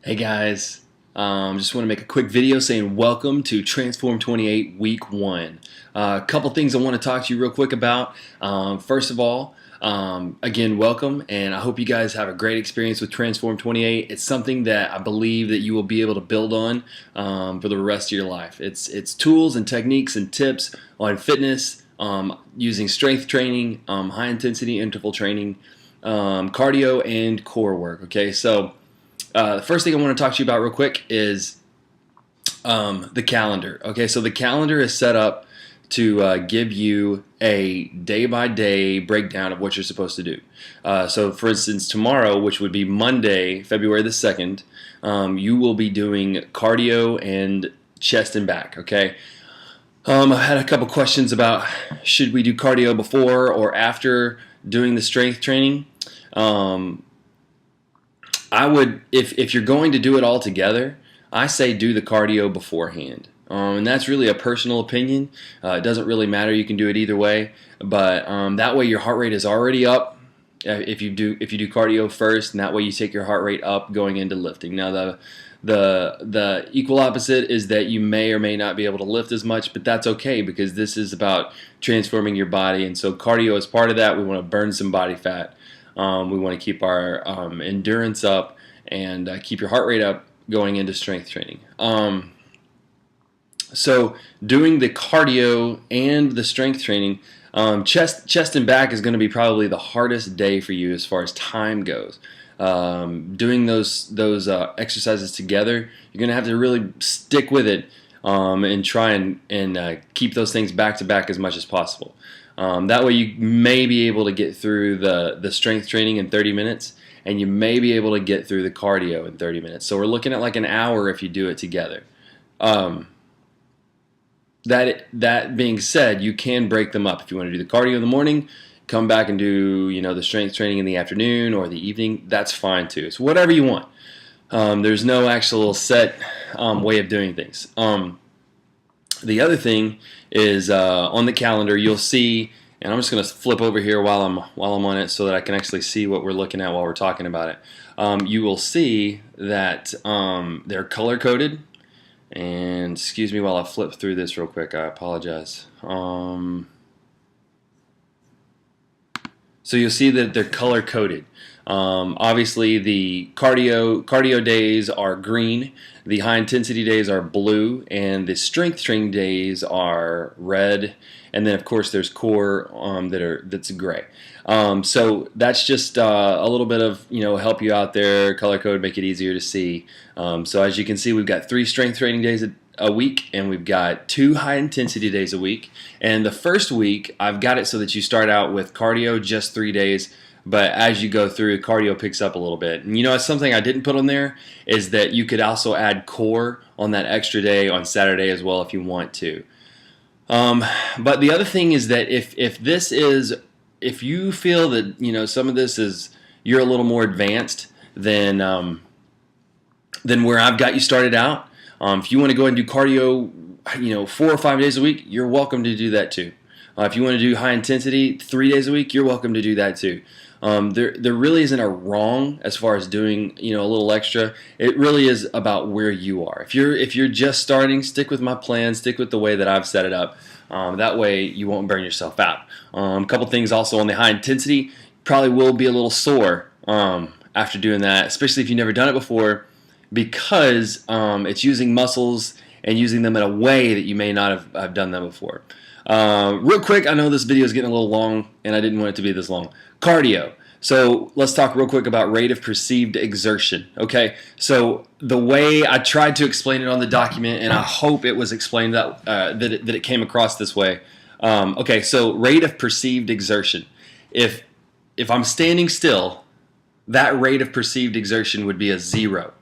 Hey guys, just want to make a quick video saying welcome to Transform28 Week 1. A couple things I want to talk to you real quick about. First of all, again, welcome, and I hope you guys have a great experience with Transform28. It's something that I believe that you will be able to build on for the rest of your life. It's tools and techniques and tips on fitness, using strength training, high intensity interval training, cardio, and core work. Okay, so the first thing I want to talk to you about real quick is the calendar. Okay, so the calendar is set up to give you a day-by-day breakdown of what you're supposed to do. So, for instance, tomorrow, which would be Monday, February the 2nd, you will be doing cardio and chest and back. Okay. I've had a couple questions about should we do cardio before or after doing the strength training. I would, if you're going to do it all together, I say do the cardio beforehand. And that's really a personal opinion. It doesn't really matter. You can do it either way, but that way your heart rate is already up. If you do cardio first, and that way you take your heart rate up going into lifting. Now the equal opposite is that you may or may not be able to lift as much, but that's okay because this is about transforming your body, and so cardio is part of that. We want to burn some body fat. We want to keep our endurance up and keep your heart rate up going into strength training. So doing the cardio and the strength training, chest and back is going to be probably the hardest day for you as far as time goes. Doing those exercises together, you're going to have to really stick with it and try and keep those things back to back as much as possible. That way you may be able to get through the strength training in 30 minutes, and you may be able to get through the cardio in 30 minutes. So we're looking at like an hour if you do it together. That being said, you can break them up. If you want to do the cardio in the morning, come back and do the strength training in the afternoon or the evening. That's fine too. So whatever you want. There's no actual set way of doing things. The other thing is on the calendar you'll see, and I'm just going to flip over here while I'm on it so that I can actually see what we're looking at while we're talking about it. You will see that they're color coded. And excuse me while I flip through this real quick. I apologize. So you'll see that they're color coded. Obviously, the cardio days are green, the high intensity days are blue, and the strength training days are red. And then, of course, there's core that's gray. So that's just a little bit of help you out there. Color code, make it easier to see. So as you can see, we've got 3 strength training days a week, and we've got 2 high intensity days a week. And the first week, I've got it so that you start out with cardio just 3 days. But as you go through, cardio picks up a little bit. And something I didn't put on there is that you could also add core on that extra day on Saturday as well if you want to. But the other thing is that if you feel that some of this is you're a little more advanced than where I've got you started out, if you want to go ahead and do cardio 4 or 5 days a week, you're welcome to do that too. If you want to do high intensity 3 days a week, you're welcome to do that too. There really isn't a wrong as far as doing a little extra. It really is about where you are. If you're just starting, stick with my plan, stick with the way that I've set it up. That way you won't burn yourself out. A couple things also on the high intensity, probably will be a little sore after doing that, especially if you've never done it before, because it's using muscles and using them in a way that you may not have done them before. Real quick, I know this video is getting a little long, and I didn't want it to be this long. Cardio. So let's talk real quick about rate of perceived exertion. Okay, so the way I tried to explain it on the document, and I hope it was explained that it came across this way. Okay, so rate of perceived exertion. If I'm standing still, that rate of perceived exertion would be a 0.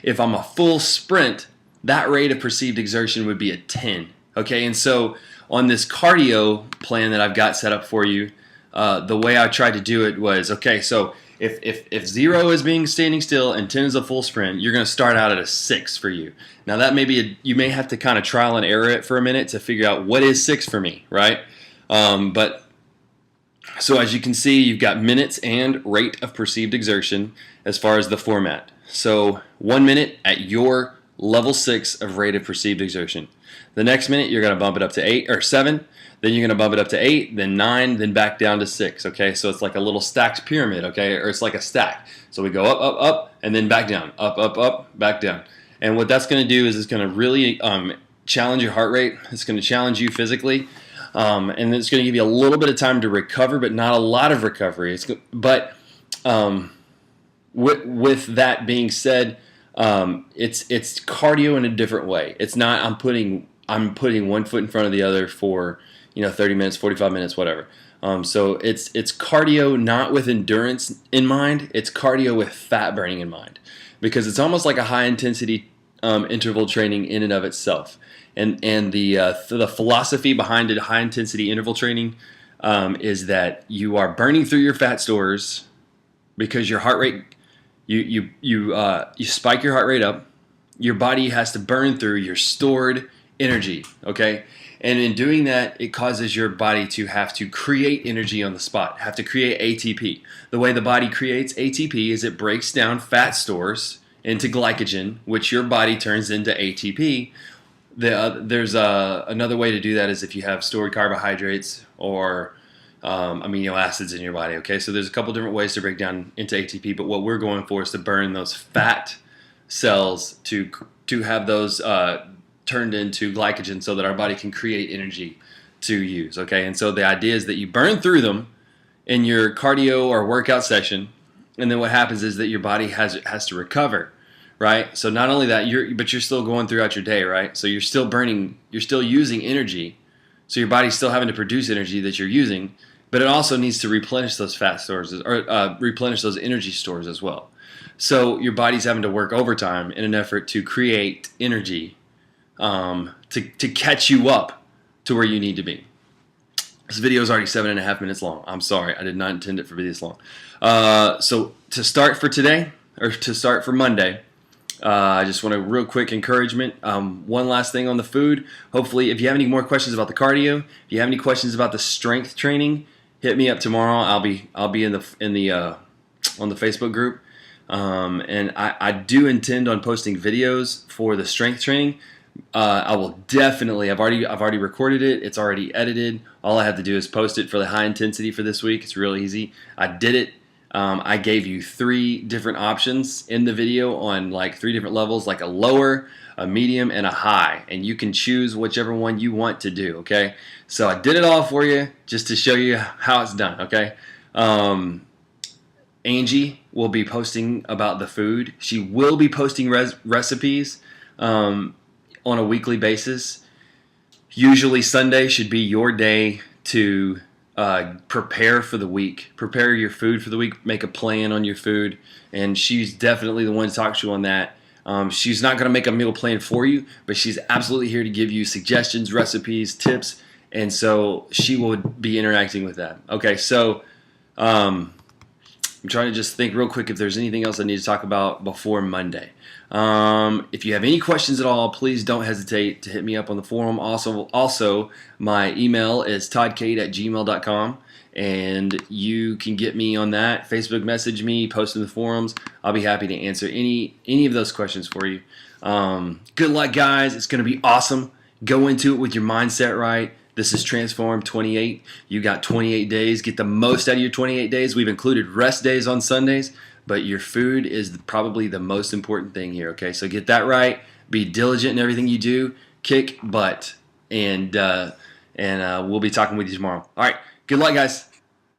If I'm a full sprint, that rate of perceived exertion would be a 10. Okay, and so on this cardio plan that I've got set up for you, the way I tried to do it was, okay, so if 0 is being standing still and 10 is a full sprint, you're going to start out at a 6 for you. Now that may be you may have to kind of trial and error it for a minute to figure out what is 6 for me, right? But so as you can see, you've got minutes and rate of perceived exertion as far as the format. So 1 minute at your level 6 of rate of perceived exertion. The next minute, you're going to bump it up to 8 or 7. Then you're going to bump it up to 8, then 9, then back down to 6. Okay, so it's like a little stacked pyramid. Okay, or it's like a stack. So we go up, up, up, and then back down, up, back down. And what that's going to do is it's going to really challenge your heart rate. It's going to challenge you physically, and it's going to give you a little bit of time to recover, but not a lot of recovery. With that being said, it's cardio in a different way. It's not I'm putting one foot in front of the other for 30 minutes, 45 minutes, whatever. So it's cardio not with endurance in mind. It's cardio with fat burning in mind, because it's almost like a high intensity interval training in and of itself. And the philosophy behind it, high intensity interval training, is that you are burning through your fat stores because your heart rate. You spike your heart rate up. Your body has to burn through your stored energy, okay? And in doing that, it causes your body to have to create energy on the spot, have to create ATP. The way the body creates ATP is it breaks down fat stores into glycogen, which your body turns into ATP. There's another way to do that is if you have stored carbohydrates or amino acids in your body. Okay, so there's a couple different ways to break down into ATP, but what we're going for is to burn those fat cells to have those turned into glycogen so that our body can create energy to use. Okay, and so the idea is that you burn through them in your cardio or workout session, and then what happens is that your body has to recover, right? So not only that, you're still going throughout your day, right? So you're still using energy. So your body's still having to produce energy that you're using, but it also needs to replenish those fat stores or replenish those energy stores as well. So your body's having to work overtime in an effort to create energy to catch you up to where you need to be. This video is already 7.5 minutes long. I'm sorry, I did not intend it for this long. So to start for today, or to start for Monday, I just want a real quick encouragement. One last thing on the food. Hopefully, if you have any more questions about the cardio, if you have any questions about the strength training, hit me up tomorrow. I'll be on the Facebook group, and I do intend on posting videos for the strength training. I will definitely. I've already recorded it. It's already edited. All I have to do is post it for the high intensity for this week. It's real easy. I did it. I gave you 3 different options in the video on like 3 different levels, like a lower, a medium, and a high, and you can choose whichever one you want to do. Okay, so I did it all for you just to show you how it's done. Okay, Angie will be posting about the food. She will be posting recipes on a weekly basis. Usually Sunday should be your day to prepare for the week. Prepare your food for the week. Make a plan on your food. And she's definitely the one to talk to on that. She's not going to make a meal plan for you, but she's absolutely here to give you suggestions, recipes, tips. And so she will be interacting with that. Okay, so I'm trying to just think real quick if there's anything else I need to talk about before Monday. If you have any questions at all, please don't hesitate to hit me up on the forum. Also, my email is toddcade@gmail.com, and you can get me on that. Facebook message me, post in the forums. I'll be happy to answer any of those questions for you. Good luck, guys. It's going to be awesome. Go into it with your mindset right. This is Trasform28. You got 28 days. Get the most out of your 28 days. We've included rest days on Sundays, but your food is probably the most important thing here, okay? So get that right. Be diligent in everything you do. Kick butt. And we'll be talking with you tomorrow. All right. Good luck, guys.